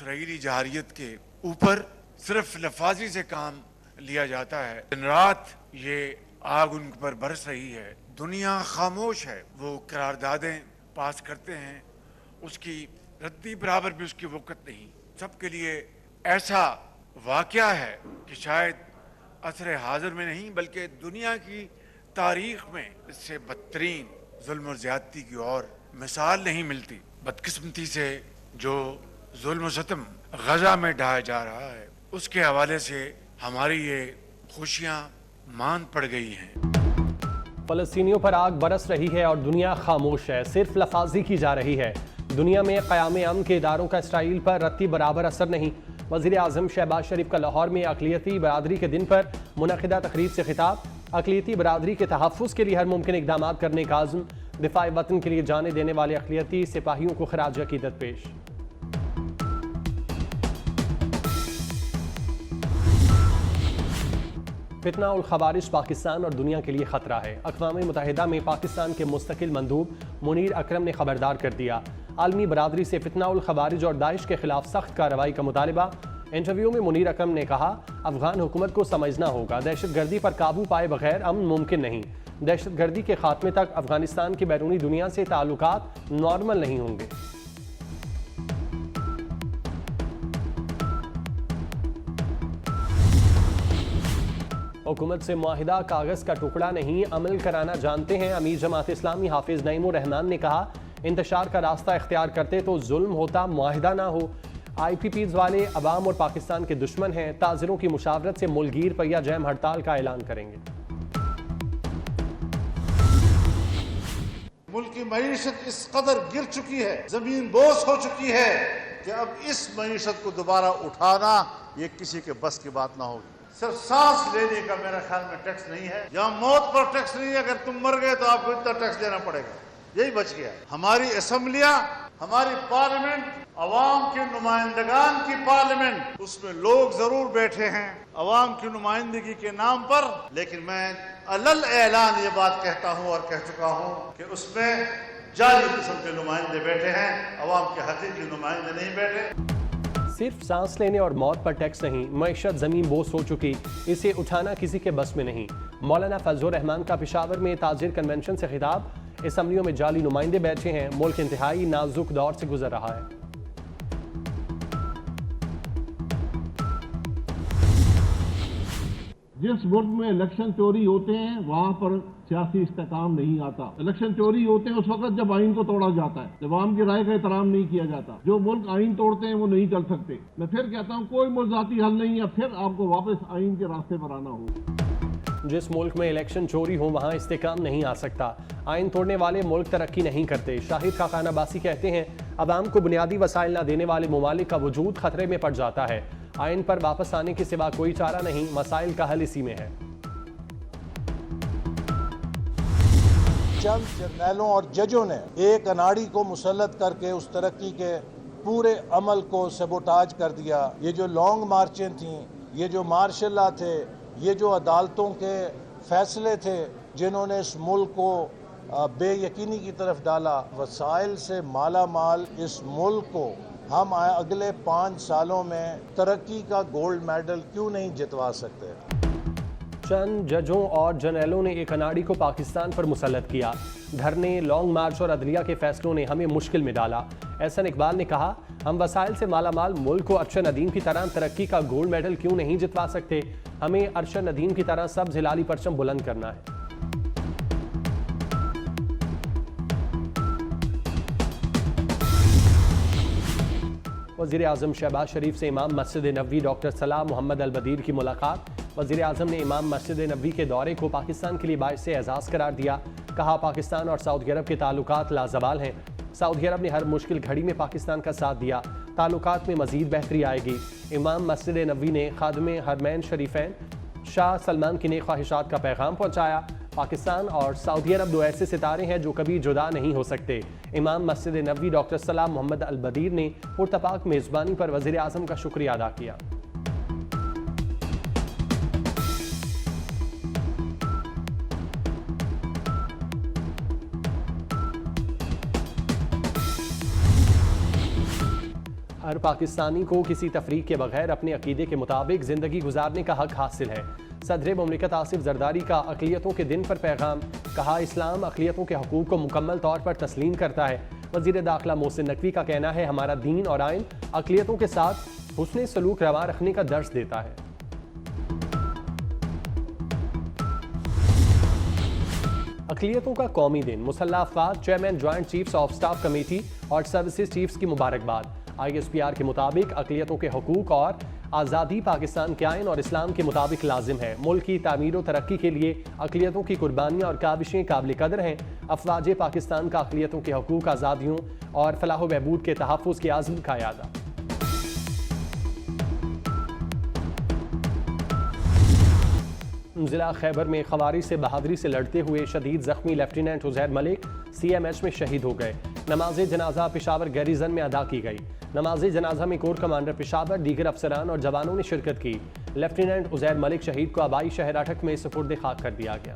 Israeli जहारियत के ऊपर सिर्फ लफाजी से काम लिया जाता है। दिन रात ये आग उन पर बरस रही है, दुनिया खामोश है। वो करारदादें पास करते हैं, उसकी रद्दी बराबर भी उसकी वक़्त नहीं। सबके लिए ऐसा वाक़या है कि शायद असर हाजिर में नहीं बल्कि दुनिया की तारीख में इससे बदतरीन जुल्म और ज़्यादती की और मिसाल नहीं मिलती। बदकिस्मती से जो जुल्म सितम गजा में ढाया जा रहा है, उसके हवाले से हमारी ये खुशियाँ मान पड़ गई हैं। फ़लस्तीनियों पर आग बरस रही है और दुनिया खामोश है, सिर्फ लफाजी की जा रही है। दुनिया में क़याम अमन के इदारों का इसराइल पर रत्ती बराबर असर नहीं। वज़ीर आज़म शहबाज शरीफ का लाहौर में अक़लियती बरादरी के दिन पर मुनक़िदा तक़रीब से खिताब। अक़लियती बरादरी के तहफ़्फ़ुज़ के लिए हर मुमकिन इक़दाम करने का आज़म। दिफ़ाए वतन के लिए जाने देने वाले अक़लियती सिपाहियों को ख़राज अक़ीदत पेश। फितना उल ख़वारिज पाकिस्तान और दुनिया के लिए ख़तरा है। अक़वाम मुत्तहिदा में पाकिस्तान के मुस्तकिल मंदूब मुनीर अकरम ने खबरदार कर दिया। आलमी बरादरी से फितना उल ख़वारिज और दाइश के खिलाफ सख्त कार्रवाई का मुतालबा। इंटरव्यू में मुनीर अकरम ने कहा, अफगान हुकूमत को समझना होगा दहशत गर्दी पर काबू पाए बगैर अमन मुमकिन नहीं। दहशत गर्दी के खात्मे तक अफगानिस्तान के बैरूनी दुनिया से ताल्लुकात नॉर्मल नहीं होंगे। हुकूमत से मुआहिदा कागज का टुकड़ा नहीं, अमल कराना जानते हैं। अमीर जमात इस्लामी हाफिज नईमुर रहमान ने कहा, इंतशार का रास्ता इख्तियार करते तो जुल्म होता, मुआहिदा ना हो। IPPs वाले अवाम और पाकिस्तान के दुश्मन हैं। ताजिरों की मुशावरत से मुल्कगीर पहिया जैम हड़ताल का ऐलान करेंगे। मुल्क की मईशत इस कदर गिर चुकी है, जमीन बोस हो चुकी है कि अब इस मईशत को दोबारा उठाना ये किसी के बस की बात ना होगी। सिर्फ सांस लेने का मेरा ख्याल में टैक्स नहीं है, या मौत पर टैक्स नहीं है। अगर तुम मर गए तो आपको इतना टैक्स देना पड़ेगा, यही बच गया। हमारी असम्बलियां, हमारी पार्लियामेंट, अवाम के नुमाइंदगान की पार्लियामेंट, उसमें लोग जरूर बैठे हैं अवाम की नुमाइंदगी के नाम पर, लेकिन मैं अलल ऐलान ये बात कहता हूं और कह चुका हूं कि उसमें जाली किस्म के नुमाइंदे बैठे हैं, अवाम के हकीकी नुमाइंदे नहीं बैठे। सिर्फ सांस लेने और मौत पर टैक्स नहीं, मईशत जमीन बोस हो चुकी, इसे उठाना किसी के बस में नहीं। मौलाना फजलुर रहमान का पेशावर में ताजिर कन्वेंशन से खिताब। असम्बलियों में जाली नुमाइंदे बैठे हैं, मुल्क इंतहाई नाजुक दौर से गुजर रहा है। जिस मुल्क में इलेक्शन चोरी होते हैं वहाँ पर सियासी इस्तेकाम नहीं आता। इलेक्शन चोरी होते हैं उस वक्त जब आइन को तोड़ा जाता है, जब आवाम की राय का एहतराम नहीं किया जाता। जो मुल्क आइन तोड़ते हैं वो नहीं चल सकते। मैं फिर कहता हूँ कोई मुल्ज़ाती हल नहीं है, फिर आपको वापस आइन के रास्ते पर आना होगा। जिस मुल्क में इलेक्शन चोरी हो वहाँ इस्तेकाम नहीं आ सकता। आइन तोड़ने वाले मुल्क तरक्की नहीं करते। शाहिद खाकान अब्बासी कहते हैं, अवाम को बुनियादी वसाइल न देने वाले ममालिक का वजूद खतरे में पड़ जाता है। आइन पर वापस आने के सिवा कोई चारा नहीं, मसाइल का हल इसी में है। चंद जर्नैलों और जजों ने एक अनाड़ी को मुसल्लत करके उस तरक्की के पूरे अमल को सबोटाज कर दिया। ये जो लॉन्ग मार्चें थीं, ये जो मार्शल लॉ थे, ये जो अदालतों के फैसले थे जिन्होंने इस मुल्क को बेयकीनी की तरफ डाला, वसाइल से माला माल इस मुल्क को हम अगले 5 सालों में तरक्की का गोल्ड मेडल क्यों नहीं जितवा सकते। चंद जजों और जर्नैलों ने एक अनाड़ी को पाकिस्तान पर मुसल्लत किया। धरने, लॉन्ग मार्च और अदलिया के फैसलों ने हमें मुश्किल में डाला। एहसन इकबाल ने कहा, हम वसाइल से माला माल मुल्क को अरशद नदीम की तरह तरक्की का गोल्ड मेडल क्यों नहीं जितवा सकते। हमें अरशद नदीम की तरह सब हिलाली परचम बुलंद करना है। वज़ीर आज़म शहबाज शरीफ से इमाम मस्जिद नबवी डॉक्टर सलाम मोहम्मद अल बदीर की मुलाकात। वज़ीर आज़म ने इमाम मस्जिद नबवी के दौरे को पाकिस्तान के लिए बाइस एजाज़ करार दिया। कहा, पाकिस्तान और सऊदी अरब के ताल्लुकात लाजवाल हैं। सऊदी अरब ने हर मुश्किल घड़ी में पाकिस्तान का साथ दिया। ताल्लुकात में मज़ीद बेहतरी आएगी। इमाम मस्जिद नबवी ने खादमे हरमैन शरीफैन शाह सलमान की नेक ख्वाहिशात का पैगाम पहुँचाया। पाकिस्तान और सऊदी अरब दो ऐसे सितारे हैं जो कभी जुदा नहीं हो सकते। इमाम मस्जिद नबवी डॉक्टर सलाम मोहम्मद अल बदीर ने पुरतपाक मेज़बानी पर वज़ीर आज़म का शुक्रिया अदा किया। हर पाकिस्तानी को किसी तफरीक के बगैर अपने अकीदे के मुताबिक ज़िंदगी गुजारने का हक हासिल है। सदर मुमलिकत आसिफ जरदारी का अक़लियतों के दिन पर पैगाम। कहा, इस्लाम अक़लियतों के हकूक़ को मुकम्मल तौर पर तस्लीम करता है। वज़ीर दाखिला मोहसिन नकवी का कहना है, हमारा दीन और आइन अक़लियतों के साथ हुस्न सलूक रवा रखने का दर्स देता है। अक़लियतों का कौमी दिन। मुसल्लह अफ़वाद, chairman joint chiefs of staff committee और सर्विसेज चीफ्स की मुबारकबाद। ISPR के मुताबिक अक़लियतों के हकूक़ और आज़ादी पाकिस्तान के आइन और इस्लाम के मुताबिक लाजिम है। मुल्क की तामीर और तरक्की के लिए अक़लियतों की कुर्बानियाँ और काविशें काबिल कदर हैं। अफवाज पाकिस्तान का अक़लियतों के हकूक़, आज़ादियों और फलाह बहबूद के तहफ़्फ़ुज़ के आज़म का यादा। ज़िला खैबर में खवारिज से बहादुरी से लड़ते हुए शदीद ज़ख्मी लेफ्टिनेंट उज़ैर मलिक CMH में शहीद हो गए। नमाज जनाजा पेशावर गैरिजन में अदा की गई। नमाज जनाजा में कोर कमांडर पेशावर, दीगर अफसरान और जवानों ने शिरकत की। लेफ्टिनेंट उज़ैर मलिक शहीद को आबाई शहर अटक में सुपुर्द खाक कर दिया गया।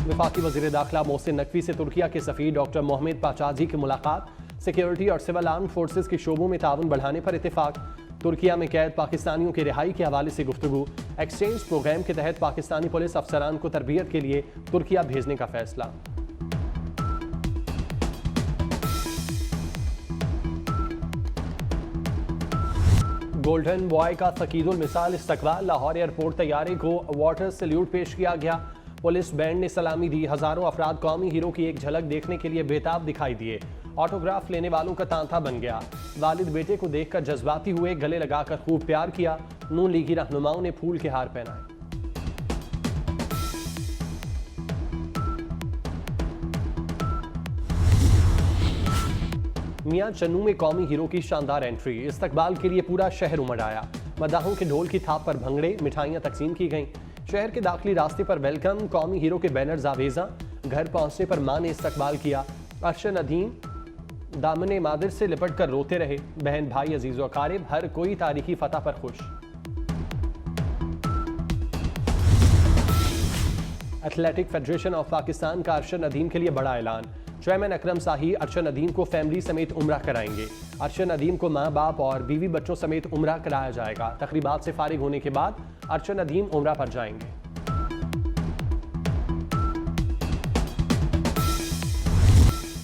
वफाकी वज़ीर दाखिला मोहसिन नकवी से तुर्किया के सफ़ीर डॉक्टर मोहम्मद पाचाजी की मुलाकात। सिक्योरिटी और सिविल आर्म फोर्सेज के शोबों में ताउन बढ़ाने पर इत्तेफाक। तुर्किया में कैद पाकिस्तानियों की रिहाई के हवाले से गुफ्तगू। एक्सचेंज प्रोग्राम के तहत पाकिस्तानी पुलिस अफसरान को तरबियत के लिए तुर्किया भेजने का फैसला। गोल्डन बॉय का फकीरुल मिसाल इस्तकबाल। लाहौर एयरपोर्ट तैयारे को वाटर सैल्यूट पेश किया गया। पुलिस बैंड ने सलामी दी। हजारों अफराद कौमी हीरो की एक झलक देखने के लिए बेताब दिखाई दिए। ऑटोग्राफ लेने वालों का तांता बन गया। वालिद बेटे को देखकर जज्बाती हुए, गले लगाकर खूब प्यार किया। नून लीगी रहनुमाओं ने फूल के हार पहनाए। मियां चन्नू में कौमी हीरो की शानदार एंट्री। इस्तकबाल के लिए पूरा शहर उमड़ आया। मदाहों के ढोल की थाप पर भंगड़े, मिठाइयां तकसीम की गईं। शहर के दाखिली रास्ते पर वेलकम, कौमी हीरो के बैनर्स आवेजा। घर पहुंचने पर मां ने इस्तकबाल किया। अर्शद नदीम दामने मादिर से लिपट कर रोते रहे। बहन भाई अजीज़ व अकारिब, हर कोई तारीखी फतह पर खुश। एथलेटिक फेडरेशन ऑफ पाकिस्तान का अर्शद नदीम के लिए बड़ा ऐलान। चेयरमैन अकरम शाही अर्शद नदीम को फैमिली समेत उम्रा कराएंगे। अर्शद नदीम को माँ बाप और बीवी बच्चों समेत उम्रा कराया जाएगा। तकरीबात से फारिग होने के बाद अर्शद नदीम उम्रा पर जाएंगे।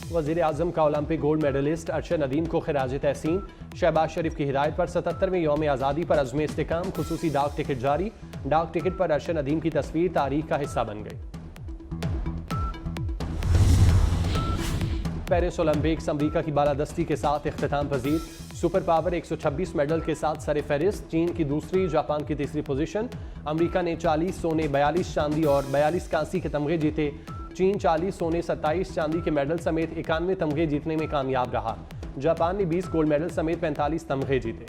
वज़ीर आज़म का Olympic gold medalist Arshad Nadeem को खिराज तहसीन। शहबाज शरीफ की हिदायत पर 77वें यौम आज़ादी पर अज़्म इस्तेकाम खुसूसी डाक टिकट जारी। डाक टिकट पर अर्शद नदीम की तस्वीर तारीख का हिस्सा बन गई। पेरिस ओलंपिक्स अमरीका की बालादस्ती के साथ इख्तिताम पजीर। सुपर पावर 126 मेडल के साथ सरे फहरिस्त। चीन की दूसरी, जापान की तीसरी पोजीशन। अमरीका ने 40 सोने, 42 चांदी और 42 कांसी के तमगे जीते। चीन 40 सोने, 27 चांदी के मेडल समेत 91 तमगे जीतने में कामयाब रहा। जापान ने 20 गोल्ड मेडल समेत 45 तमगे जीते।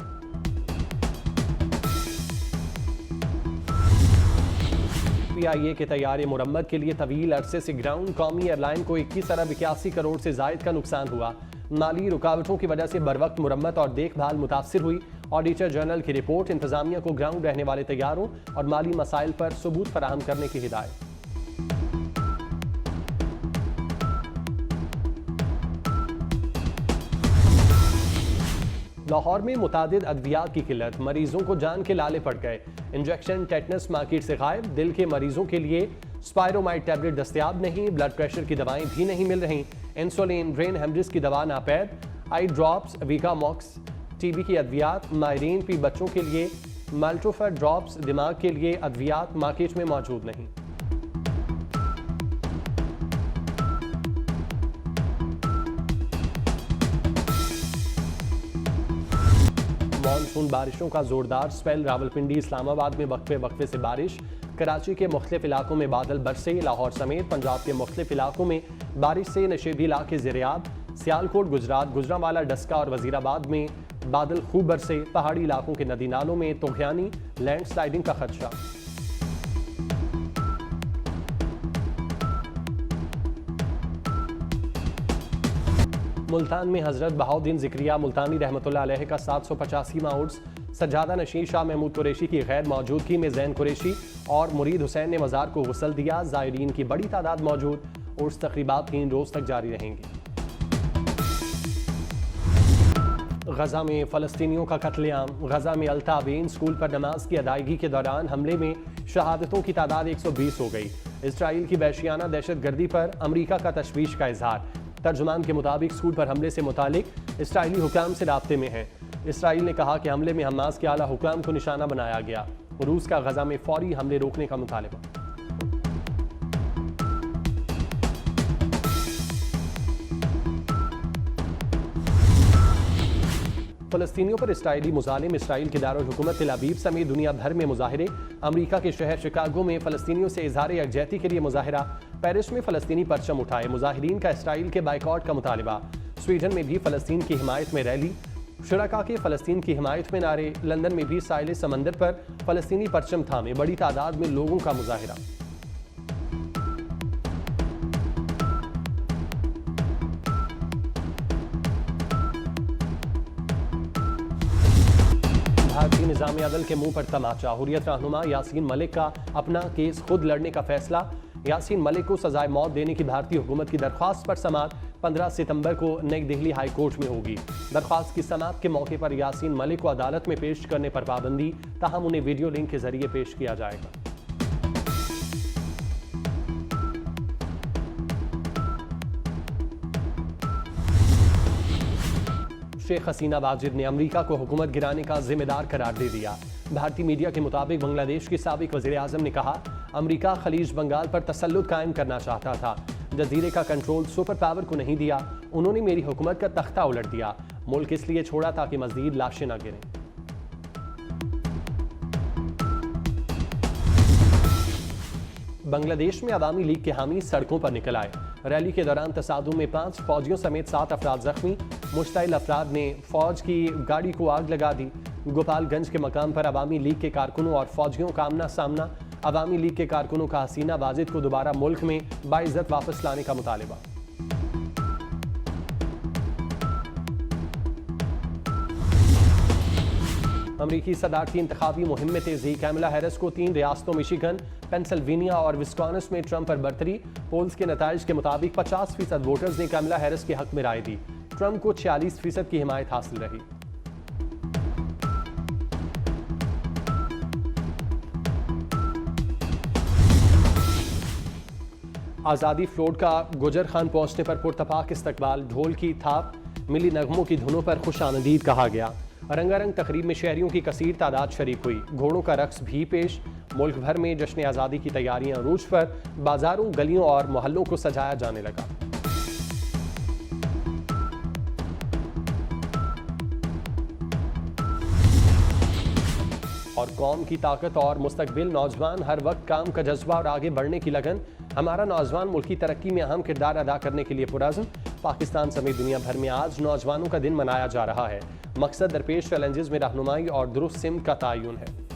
PIA के तैयारे मुरम्मत के लिए तवील अरसे से ग्राउंड कौमी एयरलाइन को 21 अरब 81 करोड़ से जायद का नुकसान हुआ। माली रुकावटों की वजह से बरवक्त मुरम्मत और देखभाल मुतासिर हुई। ऑडिटर जनरल की रिपोर्ट। इंतजामिया को ग्राउंड रहने वाले तैयारों और माली मसाइल पर सबूत फराहम करने की हिदायत। लाहौर में मुतादिद अद्वियात की किल्लत। मरीजों को जान के लाले पड़ गए। इंजेक्शन टेटनस मार्केट से गायब। दिल के मरीजों के लिए स्पायरोमाइड टैबलेट दस्तयाब नहीं। ब्लड प्रेशर की दवाएं भी नहीं मिल रही। इंसुलिन, ब्रेन हेमरेज की दवा नापैद। आई ड्रॉप्स, वीगामॉक्स, TB की अद्वियात मायरीन भी बच्चों के लिए। माल्टोफर ड्रॉप्स दिमाग के लिए अद्वियात मार्केट में मौजूद नहीं। मानसून बारिशों का जोरदार स्पेल। रावलपिंडी, इस्लामाबाद में वक्फे से बारिश। कराची के मुख्तलिफ इलाकों में बादल बरसे। लाहौर समेत पंजाब के मुख्तलिफ इलाकों में बारिश से नशेबी इलाके ज़ेरियाब। सियालकोट, गुजरात, गुजरांवाला, डस्का और वजीराबाद में बादल खूब बरसे। पहाड़ी इलाकों के नदी नालों में तोगयानी, लैंडस्लाइडिंग का खदशा। मुल्तान में हजरत बहाउद्दीन ज़िक्रिया मुल्तानी रहमतुल्लाह अलैह का 785वां उर्स सज्जादा नशीर शाह महमूद कुरैशी की गैर मौजूदगी में जैन कुरैशी और मुरीद हुसैन ने मज़ार को गुस्ल दिया। ज़ायरीन की बड़ी तादाद मौजूद। उर्स तकरीबात 3 रोज़ तक जारी रहेंगी। गजा में फ़लस्तीनियों का कत्लेआम। गजा में अल-ताबीन स्कूल पर नमाज की अदायगी के दौरान हमले में शहादतों की तादाद 120 हो गई। इसराइल की वहशियाना दहशतगर्दी पर अमरीका का तशवीश का इजहार। तर्जुमान के मुताबिक स्कूल पर हमले से मुतालिक इसराइली हुकाम से राब्ते में है। इसराइल ने कहा कि हमले में हमास के आला हुकाम को निशाना बनाया गया। रूस का गजा में फौरी हमले रोकने का मुतालबा। फ़लस्तीनियों पर इसराइली मुजालिम इसराइल के दारुल हुकूमत तेल अवीव समेत दुनिया भर में मुजाहिरे। अमरीका के शहर शिकागो में फ़लस्तीनियों से इजहार यकजहती के लिए मुजाहिरा। पेरिस में फ़लस्तीनी परचम उठाए। मुजाहिरीन का इसराइल के बाइकआउट का मुतालबा। स्वीडन में भी फ़लस्तीन की हिमायत में रैली। शुरका के फ़लस्तीन की हिमायत में नारे। लंदन में भी साहिल समंदर पर फ़लस्तीनी परचम थामे। बड़ी तादाद में लोगों का मुजाहिरा। भारतीय निज़ाम अदल के मुंह पर तमाचा। हुर्रियत रहनुमा यासीन मलिक का अपना केस खुद लड़ने का फैसला। यासीन मलिक को सजाए मौत देने की भारतीय हुकूमत की दरख्वास्त पर समाअत 15 सितंबर को नई दिल्ली हाई कोर्ट में होगी। दरख्वास्त की समाअत के मौके पर यासीन मलिक को अदालत में पेश करने पर पाबंदी, ताहम उन्हें वीडियो लिंक के जरिए पेश किया जाएगा। शेख हसीना वाजिद ने अमरीका को हुकूमत गिराने का जिम्मेदार करार दे दिया। भारतीय मीडिया के मुताबिक बांग्लादेश के साबिक वज़ीर आज़म ने कहा, अमरीका खलीज बंगाल पर तसल्लुत कायम करना चाहता था। जजीरे का कंट्रोल सुपर पावर को नहीं दिया। उन्होंने मेरी हुकूमत का तख्ता उलट दिया। मुल्क इसलिए छोड़ा ताकि मज़ीद लाशें न गिरें। बांग्लादेश में अवामी लीग के हामी सड़कों पर निकल आए। रैली के दौरान तसादुम में 5 फौजियों समेत 7 अफराद जख्मी। मुश्तइल अफराद ने फौज की गाड़ी को आग लगा दी। गोपालगंज के मकाम पर अवामी लीग के कारकुनों और फौजियों का आमना सामना। अवामी लीग के कारकुनों का हसीना वाजिद को दोबारा मुल्क में बाइज्जत वापस लाने का मुतालबा। अमरीकी सदारती इंतखाबी मुहिम में तेजी। कैमला हैरिस को 3 रियासतों मिशिगन, पेंसिल्वेनिया और विस्कॉन्सिन में ट्रंप पर बरतरी। पोल्स के नताइज के मुताबिक 50% वोटर्स ने कैमला हैरिस के हक में राय दी। ट्रंप को 46% की हिमायत हासिल रही। आज़ादी फ्लोट का गुजर खान पहुंचने पर पुरतपाक इस्तकबाल। ढोल की थाप, मिली नगमों की धुनों पर खुशानदीद कहा गया। रंगारंग तकरीब में शहरियों की कसीर तादाद शरीक हुई। घोड़ों का रक्स भी पेश। मुल्क भर में जश्न आज़ादी की तैयारियां रूज पर। बाजारों, गलियों और मोहल्लों को सजाया जाने लगा। और कौम की ताकत और मुस्तकबिल। नौजवान हर वक्त काम का जज्बा और आगे बढ़ने की लगन। हमारा नौजवान मुल्क की तरक्की में अहम किरदार अदा करने के लिए पुरअज़्म। पाकिस्तान समेत दुनिया भर में आज नौजवानों का दिन मनाया जा रहा है। मकसद दरपेश चैलेंजेस में रहनुमाई और दुरुस्त सिमत का तयन है।